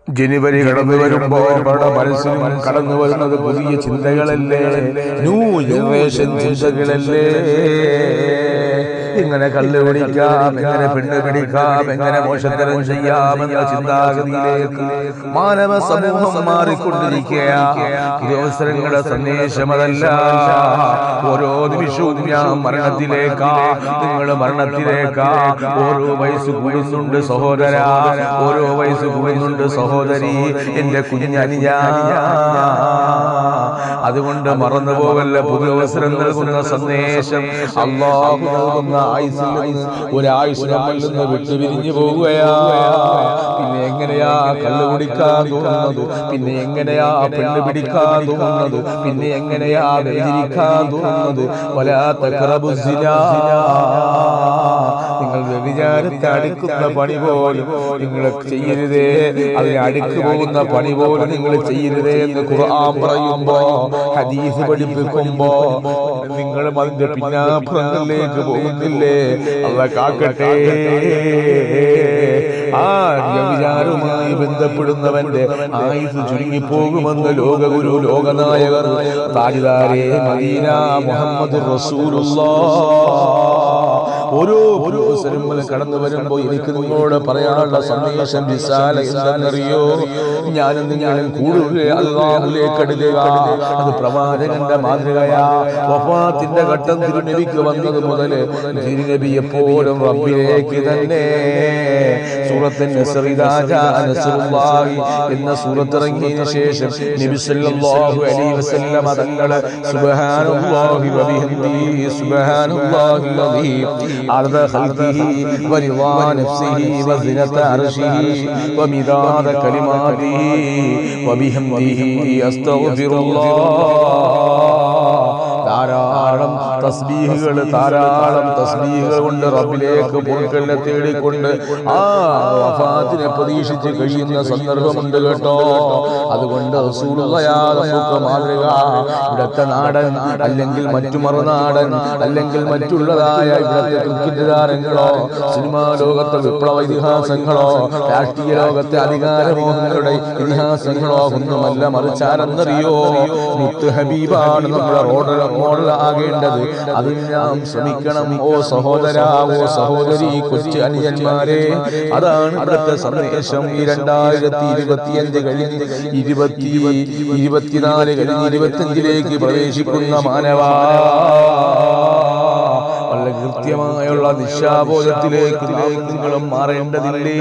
ജനുവരി കടന്നു വരുമ്പോൾ അവരുടെ മനസ്സിലും കടന്നു വരുന്നത് പുതിയ ചിന്തകളല്ലേ, ന്യൂ ജനറേഷൻ ചിന്തകളല്ലേ. എങ്ങനെ കല്ല് പിടിക്കാം, എങ്ങനെ പെണ്ണ് പിടിക്കാം, എങ്ങനെ മോശത്തരം ചെയ്യാമെന്ന ചിന്താഗതിയിലേക്ക് മാനവ സമൂഹം മാറിക്കൊണ്ടിരിക്കുകയാണ്. പുതിയവസരങ്ങളുടെ സന്ദേശം അതല്ല. ഓരോ നിമിഷവും ഞാൻ മരണത്തിലേക്കാ, നിങ്ങൾ മരണത്തിലേക്കാ. ഓരോ വയസ്സ് കൂടുന്നുണ്ട് സഹോദര, ഓരോ വയസ്സ് കൂടുന്നുണ്ട് സഹോദരി, എന്റെ കുഞ്ഞനിയ. അതുകൊണ്ട് മറന്നു പോകല്ല പുതിയവസരം നൽകുന്ന സന്ദേശം. അല്ലാഹു നൽകുന്ന ഒരായുസ് നമ്മിൽ നിന്ന് വിട്ടുപിരിഞ്ഞു പോവുകയാ. പിന്നെ എങ്ങനെയാ കള്ളു കുടിക്കാൻ തോന്നുന്നത്, പിന്നെ എങ്ങനെയാ പെണ്ണ് പിടിക്കാൻ തോന്നുന്നത്, പിന്നെ എങ്ങനെയാ വ്യഭിചരിക്കാൻ തോന്നുന്നത്. വലാ തഖറബു സിനാ, നിങ്ങൾ വ്യഭിചാരത്തെ അടുക്കുന്ന പണി പോലും നിങ്ങൾ ചെയ്യരുതേ, അതിനെ അടുക്ക് പോകുന്ന പണി പോലും നിങ്ങൾ ചെയ്യരുതേ എന്ന് ഖുർആൻ പറയുമ്പോ, ഹദീസ് പഠിപ്പിക്കുമ്പോ നിങ്ങളും അതിന്റെ പിന്നാമ്പുറങ്ങളിലേക്ക് പോകുന്നില്ലേ? അല്ലാഹ് കാക്കട്ടെ. ആ വ്യഭിചാരവുമായി ബന്ധപ്പെടുന്നവന്റെ ആയുസ് ചുരുങ്ങിപ്പോകുമെന്ന് ലോകഗുരു ലോകനായകർ താജിദാരെ മദീന മുഹമ്മദ് റസൂലുള്ളാഹ് ഓരോ അവസരങ്ങളും കടന്നു വരുമ്പോൾ എനിക്ക് നിങ്ങളോട് പറയാനുള്ള സന്ദേശം വിശാല എന്താണെന്നറിയോ? ഞാനും നിങ്ങളും കൂടുതൽ അല്ലാഹുവിലേക്ക് അടുക്കുക. അത് പ്രവാചകന്റെ മാതൃകയാ. വഫാത്തിന്റെ ഘട്ടം തിരുനബിക്ക് വന്നത് മുതൽ തിരുനബി എപ്പോഴും റബ്ബിലേക്ക് തന്നെ. സൂറത്തുൻ നസ്ർ നസ്റുല്ലാഹി എന്ന സൂറത്ത് ഇറങ്ങിയതിനു ശേഷം നബി സല്ലല്ലാഹു അലൈഹി വസല്ലം തങ്ങൾ സുബ്ഹാനല്ലാഹി വബിഹംദിഹി സുബ്ഹാനല്ലാഹി അലീം അർദ ഖൽഖിഹി വരിളാ നഫ്സിഹി വസിനത അർശിഹി വമിദാദ കലിമാതിഹി വബിഹംദിഹി അസ്തഗ്ഫിറുല്ലാഹ്. ധാരാളം തസ്ബീഹുകൾ, ധാരാളം തസ്ബീഹുകൾ കൊണ്ട് റബ്ബിലേക്ക് പൊറുക്കലിനെ തേടിക്കൊണ്ട് ആ വഫാത്തിനെ പ്രതീക്ഷിച്ച് കഴിയുന്ന സന്ദർഭമുണ്ട് കേട്ടോ. അതുകൊണ്ട് റസൂലുള്ളാഹിയുടെ മാതൃക ഇവിടുത്തെ നാടൻ അല്ലെങ്കിൽ മറ്റു മറുനാടൻ അല്ലെങ്കിൽ മറ്റുള്ളതായ ഇവിടുത്തെ ക്രിക്കറ്റ് താരങ്ങളോ സിനിമാ ലോകത്തെ വിപ്ലവ ഇതിഹാസങ്ങളോ രാഷ്ട്രീയ ലോകത്തെ അധികാരമോഹങ്ങളുടെ ഇതിഹാസങ്ങളോ ഒന്നുമല്ല. മറിച്ചാരെന്നറിയോ? മുത്ത് ഹബീബാണ് നമ്മുടെ മോഡൽ ആകേണ്ടത്. അതിന് നാം ശ്രമിക്കണം. ഓ സഹോദര, ഓ സഹോദരി, കൊച്ചു അനുജന്മാരെ, അതാണ് ഇവിടുത്തെ സന്ദേശം. ഈ 2025 കഴിഞ്ഞ് 2024 കഴിഞ്ഞ് 25ലേക്ക് പ്രവേശിക്കുന്ന മാനവ വളരെ കൃത്യമായുള്ള ദിശാബോധത്തിലേക്ക് നിങ്ങളും മാറേണ്ടതില്ലേ?